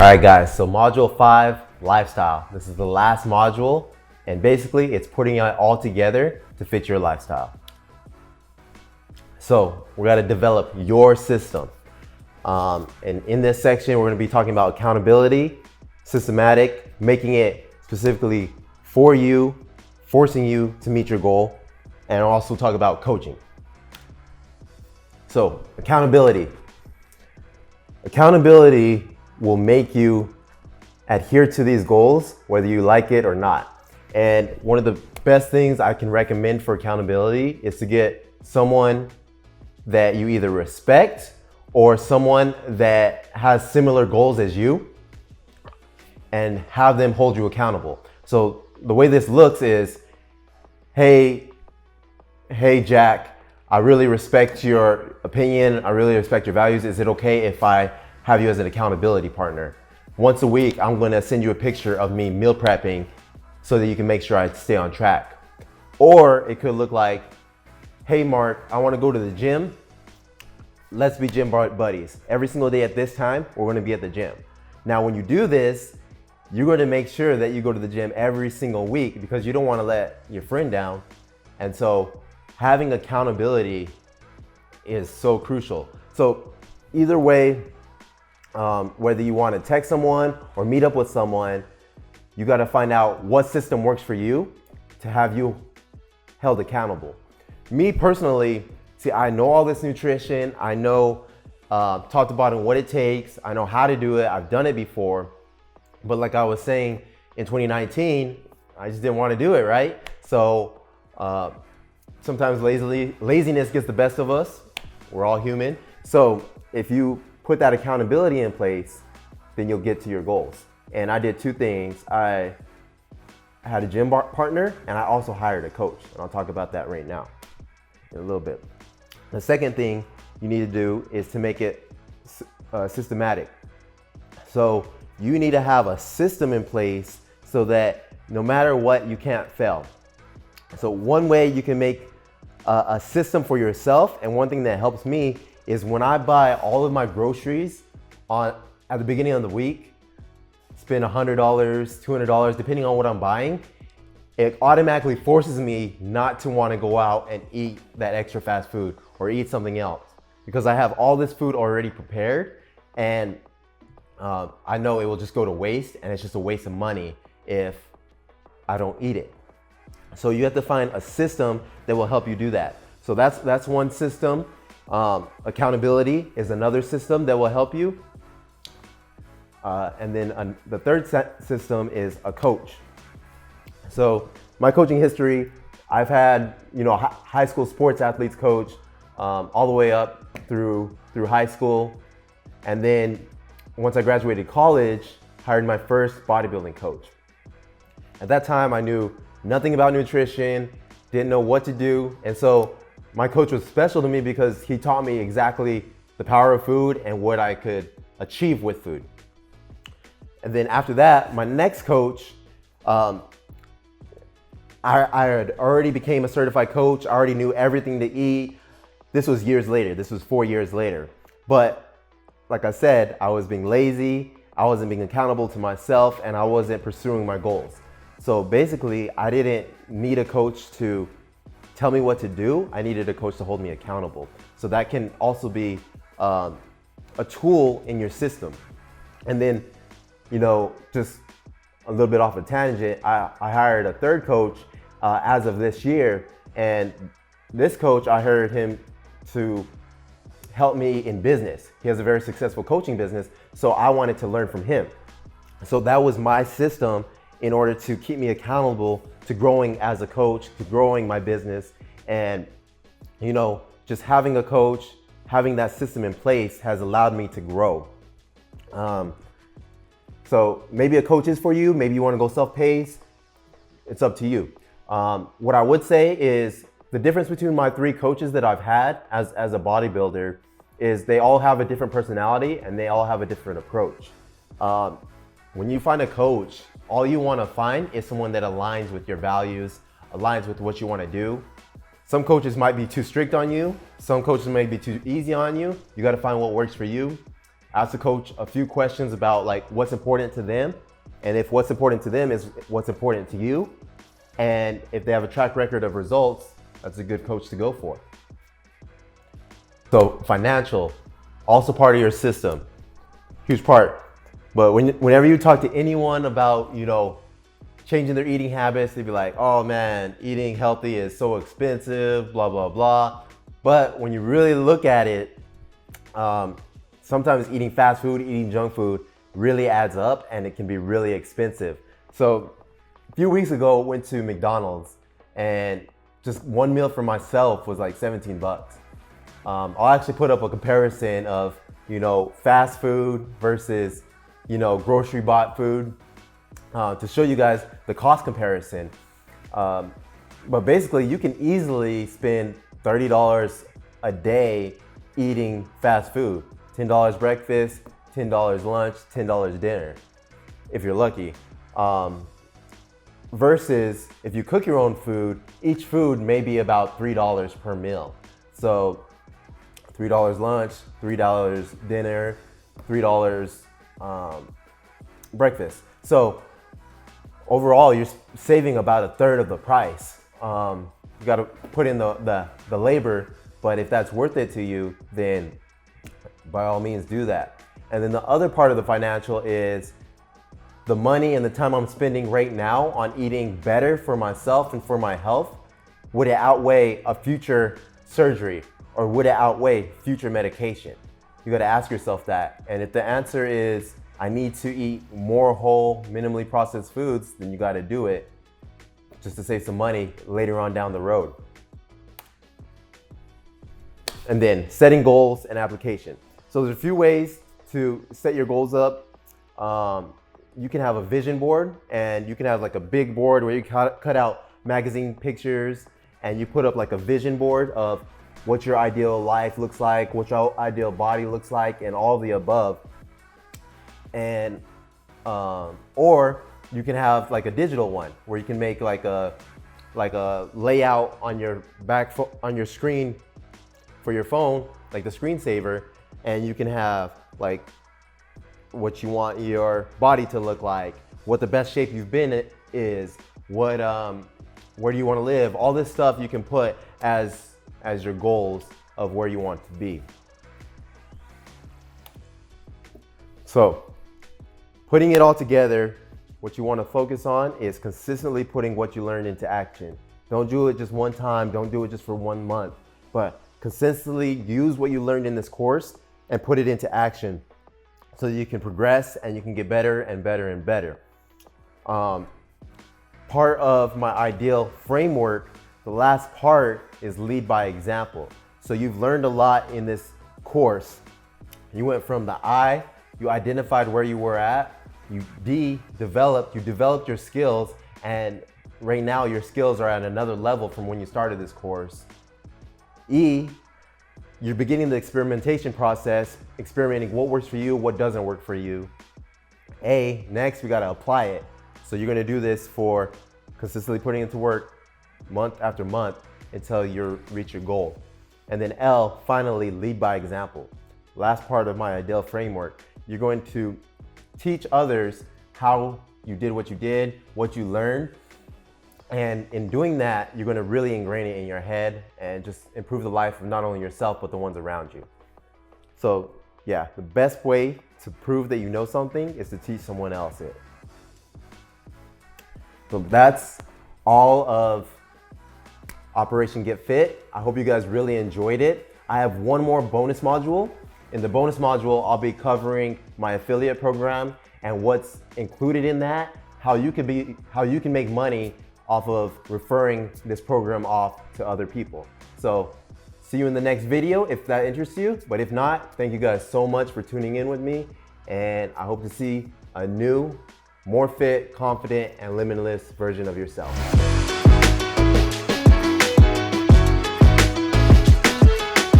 right, guys, so module 5, lifestyle. This is the last module, and basically it's putting it all together to fit your lifestyle. So we got to develop your system. And in this section, we're going to be talking about accountability, systematic, making it specifically for you, forcing you to meet your goal, and also talk about coaching. So accountability. Accountability will make you adhere to these goals, whether you like it or not. And one of the best things I can recommend for accountability is to get someone that you either respect or someone that has similar goals as you and have them hold you accountable. So the way this looks is, hey Jack, I really respect your opinion. I really respect your values. Is it okay if I have you as an accountability partner? Once a week, I'm gonna send you a picture of me meal prepping so that you can make sure I stay on track. Or it could look like, hey Mark, I wanna go to the gym. Let's be gym buddies. Every single day at this time, we're gonna be at the gym. Now, when you do this, you're gonna make sure that you go to the gym every single week because you don't wanna let your friend down. And so having accountability is so crucial. So either way, whether you want to text someone or meet up with someone, you got to find out what system works for you to have you held accountable. Me personally, see, I know all this nutrition. I know, talked about what it takes. I know how to do it. I've done it before. But like I was saying, in 2019, I just didn't want to do it, right? So sometimes laziness gets the best of us. We're all human. So if you put that accountability in place, then you'll get to your goals. And I did two things. I had a gym partner and I also hired a coach. And I'll talk about that right now in a little bit. The second thing you need to do is to make it systematic. So you need to have a system in place so that no matter what, you can't fail. So one way you can make a system for yourself, and one thing that helps me is when I buy all of my groceries at the beginning of the week, spend $100, $200, depending on what I'm buying, it automatically forces me not to want to go out and eat that extra fast food or eat something else because I have all this food already prepared, and I know it will just go to waste, and it's just a waste of money if I don't eat it. So you have to find a system that will help you do that. So that's one system. Accountability is another system that will help you. And then the third system is a coach. So my coaching history, I've had, high school sports athletes coach all the way up through high school. And then once I graduated college, hired my first bodybuilding coach. At that time, I knew nothing about nutrition, didn't know what to do. And so my coach was special to me because he taught me exactly the power of food and what I could achieve with food. And then after that, my next coach, I had already became a certified coach. I already knew everything to eat. This was years later. This was 4 years later. But like I said, I was being lazy. I wasn't being accountable to myself, and I wasn't pursuing my goals. So basically, I didn't need a coach to tell me what to do. I needed a coach to hold me accountable. So that can also be a tool in your system. And then, just a little bit off a tangent, I hired a third coach as of this year. And this coach, I hired him to help me in business. He has a very successful coaching business. So I wanted to learn from him. So that was my system in order to keep me accountable to growing as a coach, to growing my business. And, just having a coach, having that system in place has allowed me to grow. So maybe a coach is for you, maybe you wanna go self-paced, it's up to you. What I would say is the difference between my 3 coaches that I've had as a bodybuilder is they all have a different personality and they all have a different approach. When you find a coach, all you want to find is someone that aligns with your values, aligns with what you want to do. Some coaches might be too strict on you. Some coaches might be too easy on you. You got to find what works for you. Ask the coach a few questions about like what's important to them, and if what's important to them is what's important to you, and if they have a track record of results, that's a good coach to go for. So financial, also part of your system, huge part. But whenever you talk to anyone about, changing their eating habits, they'd be like, oh man, eating healthy is so expensive, blah, blah, blah. But when you really look at it, sometimes eating fast food, eating junk food really adds up, and it can be really expensive. So a few weeks ago, I went to McDonald's, and just one meal for myself was like 17 bucks. I'll actually put up a comparison of, fast food versus, grocery bought food to show you guys the cost comparison. But basically, you can easily spend $30 a day eating fast food. $10 breakfast, $10 lunch, $10 dinner, if you're lucky. Versus if you cook your own food, each food may be about $3 per meal. So $3 lunch, $3 dinner, $3 breakfast. So overall, you're saving about a third of the price. You got to put in the labor, but if that's worth it to you, then by all means do that. And then the other part of the financial is the money and the time I'm spending right now on eating better for myself and for my health. Would it outweigh a future surgery, or would it outweigh future medication? You got to ask yourself that. And if the answer is I need to eat more whole, minimally processed foods, then you got to do it just to save some money later on down the road. And then setting goals and application. So there's a few ways to set your goals up. You can have a vision board, and you can have like a big board where you cut out magazine pictures, and you put up like a vision board of what your ideal life looks like, what your ideal body looks like, and all the above. And or you can have like a digital one where you can make like a layout on your on your screen for your phone, like the screensaver, and you can have like what you want your body to look like, what the best shape you've been in is, what where do you want to live, all this stuff you can put as your goals of where you want to be. So putting it all together, what you want to focus on is consistently putting what you learned into action. Don't do it just one time, don't do it just for 1 month, but consistently use what you learned in this course and put it into action so that you can progress and you can get better and better and better. Part of my ideal framework, the last part, is lead by example. So you've learned a lot in this course. You went from the I, you identified where you were at, you developed your skills, and right now your skills are at another level from when you started this course. E, you're beginning the experimentation process, experimenting what works for you, what doesn't work for you. A, next we gotta apply it. So you're gonna do this for consistently putting it to work month after month until you reach your goal. And then L, finally, lead by example. Last part of my ideal framework, you're going to teach others how you did what you did, what you learned. And in doing that, you're gonna really ingrain it in your head and just improve the life of not only yourself, but the ones around you. So yeah, the best way to prove that you know something is to teach someone else it. So that's all of Operation Get Fit. I hope you guys really enjoyed it. I have one more bonus module. In the bonus module, I'll be covering my affiliate program and what's included in that, how you can make money off of referring this program off to other people. So see you in the next video if that interests you, but if not, thank you guys so much for tuning in with me, and I hope to see a new, more fit, confident, and limitless version of yourself.